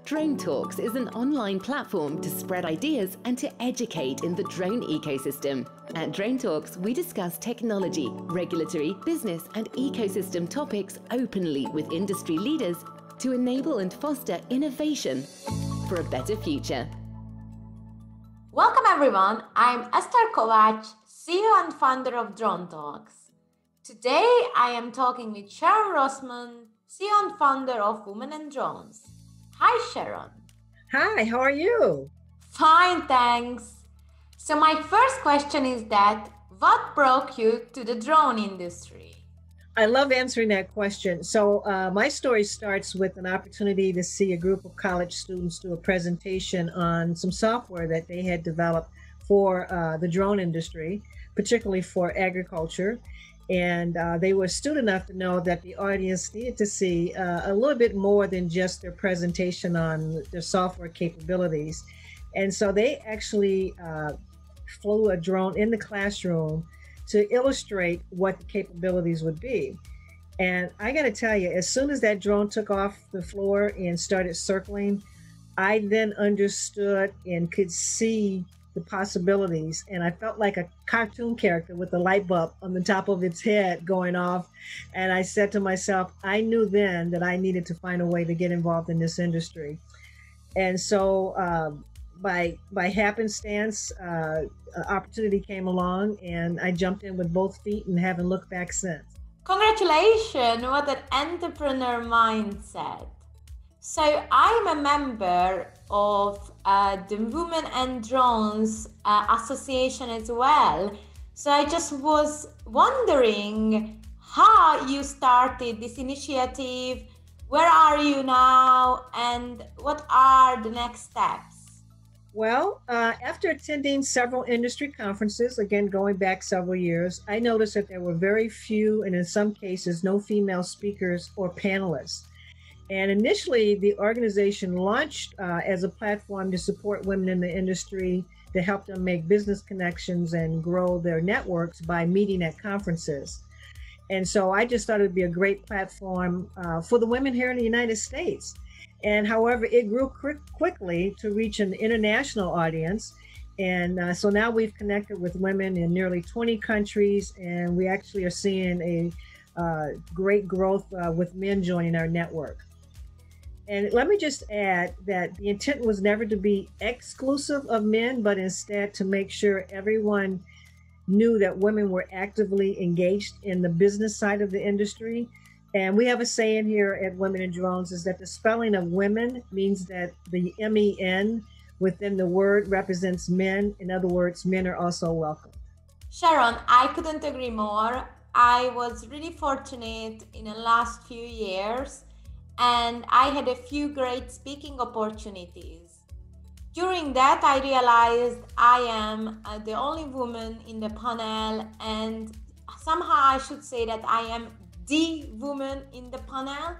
DroneTalks is an online platform to spread ideas and to educate in the drone ecosystem. At DroneTalks, we discuss technology, regulatory, business, and ecosystem topics openly with industry leaders to enable and foster innovation for a better future. Welcome everyone, I'm Esther Kovac, CEO and founder of DroneTalks. Today I am talking with Sharon Rossmark, CEO and founder of Women and Drones. Hi Sharon. Hi, how are you? Fine, thanks. So my first question is that, what brought you to the drone industry? I love answering that question. So my story starts with an opportunity to see a group of college students do a presentation on some software that they had developed for the drone industry, particularly for agriculture. And they were astute enough to know that the audience needed to see a little bit more than just their presentation on their software capabilities. And so they actually flew a drone in the classroom to illustrate what the capabilities would be. And I got to tell you, as soon as that drone took off the floor and started circling, I then understood and could see the possibilities. And I felt like a cartoon character with a light bulb on the top of its head going off. And I said to myself, I knew then that I needed to find a way to get involved in this industry. And so by happenstance, opportunity came along and I jumped in with both feet and haven't looked back since. Congratulations, what an entrepreneur mindset. So I'm a member of the Women and Drones Association as well. So I just was wondering how you started this initiative, where are you now, and what are the next steps? Well, after attending several industry conferences, again, going back several years, I noticed that there were very few, and in some cases, no female speakers or panelists. And initially, the organization launched as a platform to support women in the industry, to help them make business connections and grow their networks by meeting at conferences. And so I just thought it would be a great platform for the women here in the United States. And however, it grew quickly to reach an international audience. And so now we've connected with women in nearly 20 countries, and we actually are seeing a great growth with men joining our network. And let me just add that the intent was never to be exclusive of men, but instead to make sure everyone knew that women were actively engaged in the business side of the industry. And we have a saying here at Women and Drones is that the spelling of women means that the MEN within the word represents men. In other words, men are also welcome. Sharon, I couldn't agree more. I was really fortunate in the last few years, and I had a few great speaking opportunities. During that, I realized I am the only woman in the panel, and somehow I should say that I am the woman in the panel.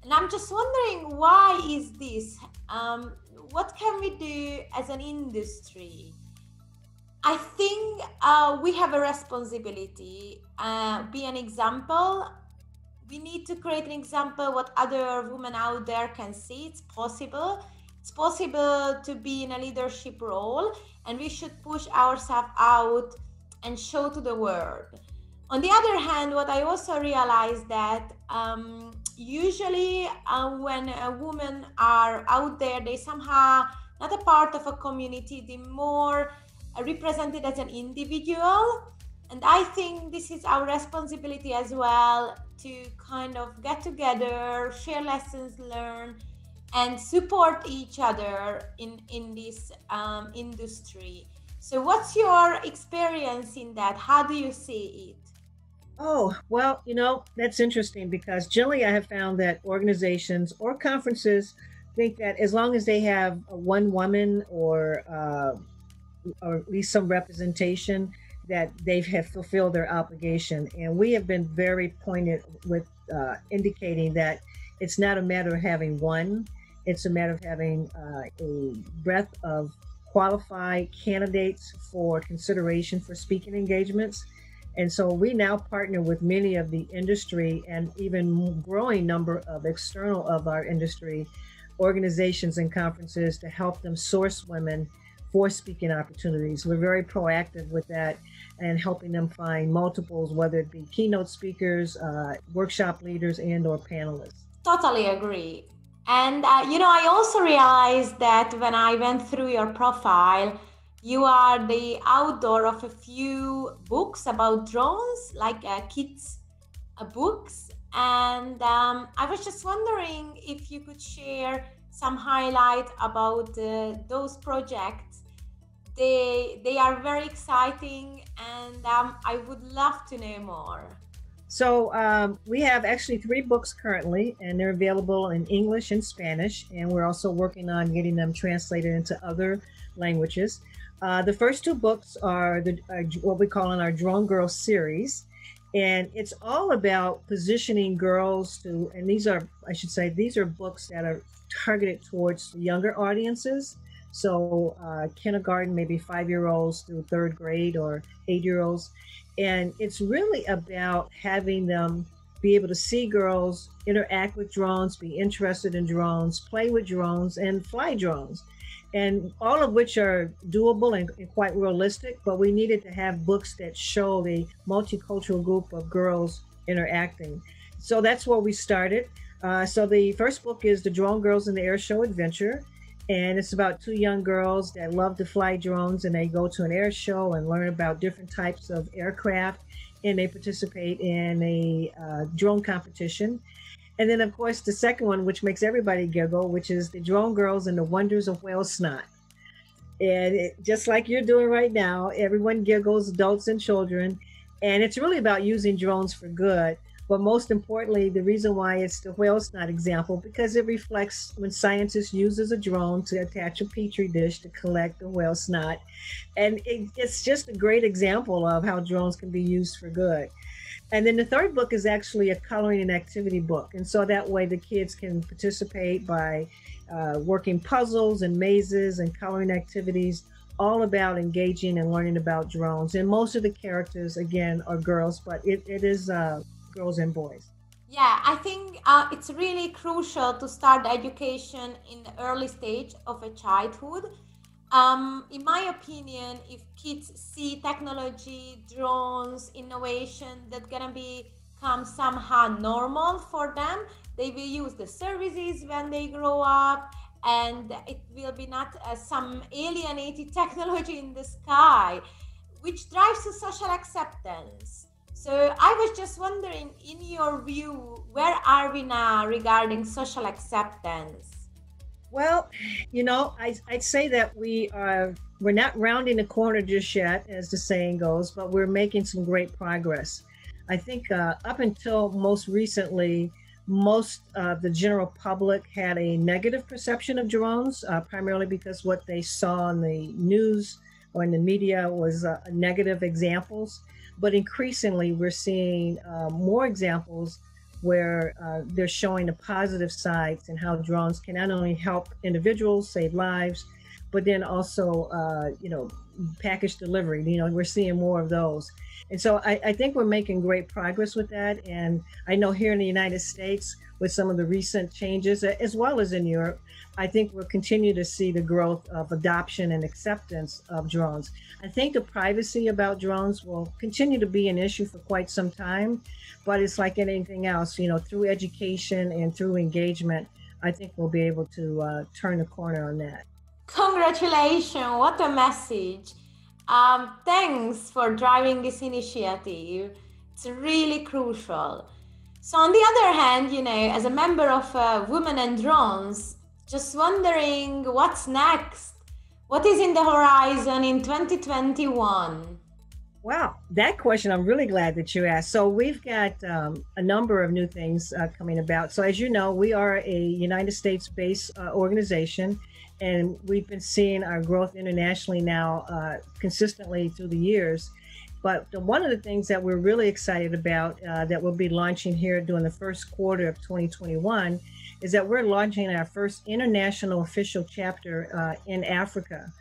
And I'm just wondering, why is this? What can we do as an industry? I think we have a responsibility, be an example. We need to create an example what other women out there can see. It's possible. It's possible to be in a leadership role, and we should push ourselves out and show to the world. On the other hand, what I also realized that usually when women are out there, they somehow not a part of a community, they're more represented as an individual. And I think this is our responsibility as well, to kind of get together, share lessons learned, and support each other in this industry. So what's your experience in that? How do you see it? Oh, well, that's interesting because generally I have found that organizations or conferences think that as long as they have one woman or at least some representation, that they have fulfilled their obligation. And we have been very pointed with indicating that it's not a matter of having one, it's a matter of having a breadth of qualified candidates for consideration for speaking engagements. And so we now partner with many of the industry and even growing number of external of our industry organizations and conferences to help them source women for speaking opportunities. We're very proactive with that and helping them find multiples, whether it be keynote speakers, workshop leaders, and or panelists. Totally agree. And, I also realized that when I went through your profile, you are the author of a few books about drones, like kids' books. And I was just wondering if you could share some highlight about those projects. They are very exciting, and I would love to know more. So we have actually 3 books currently, and they're available in English and Spanish, and we're also working on getting them translated into other languages. The first 2 books are what we call in our Drone Girl series, and it's all about positioning girls to, and these are books that are targeted towards younger audiences. So kindergarten, maybe 5-year-olds through 3rd grade or 8-year-olds. And it's really about having them be able to see girls, interact with drones, be interested in drones, play with drones, and fly drones. And all of which are doable and quite realistic, but we needed to have books that show the multicultural group of girls interacting. So that's where we started. So the first book is The Drone Girls in the Air Show Adventure. And it's about 2 young girls that love to fly drones, and they go to an air show and learn about different types of aircraft, and they participate in a drone competition. And then, of course, the second one, which makes everybody giggle, which is The Drone Girls and the Wonders of Whale Snot. And just like you're doing right now, everyone giggles, adults and children. And it's really about using drones for good. But most importantly, the reason why it's the whale snot example, because it reflects when scientists uses a drone to attach a petri dish to collect the whale snot. And it's just a great example of how drones can be used for good. And then the third book is actually a coloring and activity book. And so that way the kids can participate by working puzzles and mazes and coloring activities, all about engaging and learning about drones. And most of the characters, again, are girls, but it is girls and boys. Yeah, I think it's really crucial to start education in the early stage of a childhood. In my opinion, if kids see technology, drones, innovation, that's gonna become somehow normal for them, they will use the services when they grow up, and it will be not some alienated technology in the sky, which drives to social acceptance. So I was just wondering, in your view, where are we now regarding social acceptance? Well, I'd say that we're not rounding the corner just yet, as the saying goes, but we're making some great progress. I think up until most recently, most of the general public had a negative perception of drones, primarily because what they saw in the news or in the media was negative examples. But increasingly, we're seeing more examples where they're showing the positive sides and how drones can not only help individuals save lives, but then also, package delivery. We're seeing more of those. And so I think we're making great progress with that. And I know here in the United States, with some of the recent changes, as well as in Europe, I think we'll continue to see the growth of adoption and acceptance of drones. I think the privacy about drones will continue to be an issue for quite some time, but it's like anything else, through education and through engagement, I think we'll be able to turn the corner on that. Congratulations, what a message. Thanks for driving this initiative. It's really crucial. So on the other hand, as a member of Women and Drones, just wondering what's next? What is in the horizon in 2021? Wow, that question I'm really glad that you asked. So we've got a number of new things coming about. So as you know, we are a United States-based organization, and we've been seeing our growth internationally now consistently through the years. But one of the things that we're really excited about that we'll be launching here during the first quarter of 2021 is that we're launching our first international official chapter in Africa.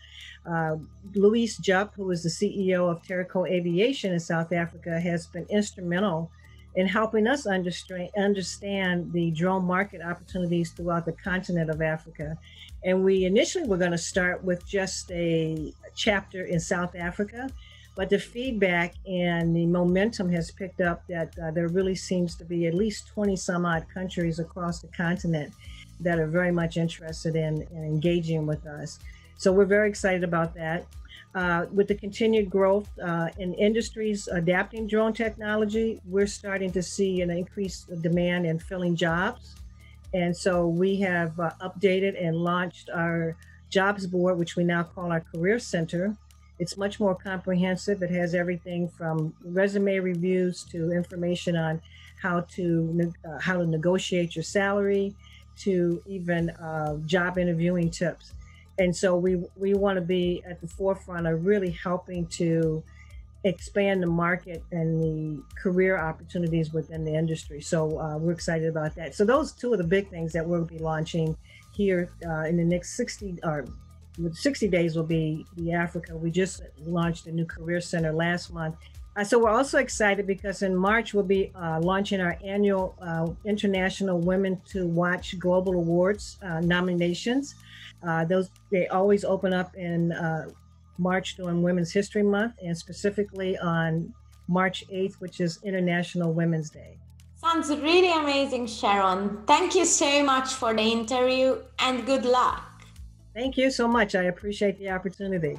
Louise Jupp, who is the CEO of Terraco Aviation in South Africa, has been instrumental in helping us understand the drone market opportunities throughout the continent of Africa. And we initially were going to start with just a chapter in South Africa, but the feedback and the momentum has picked up that there really seems to be at least 20 some odd countries across the continent that are very much interested in engaging with us. So we're very excited about that. With the continued growth in industries adapting drone technology, we're starting to see an increased demand in filling jobs. And so we have updated and launched our jobs board, which we now call our Career Center. It's much more comprehensive. It has everything from resume reviews to information on how to negotiate your salary to even job interviewing tips. And so we want to be at the forefront of really helping to expand the market and the career opportunities within the industry. So we're excited about that. So those two are the big things that we'll be launching here in the next 60 days will be the Africa. We just launched a new career center last month. So we're also excited because in March we'll be launching our annual International Women to Watch Global Awards nominations. They always open up in March during Women's History Month, and specifically on March 8th, which is International Women's Day. Sounds really amazing, Sharon. Thank you so much for the interview and good luck. Thank you so much. I appreciate the opportunity.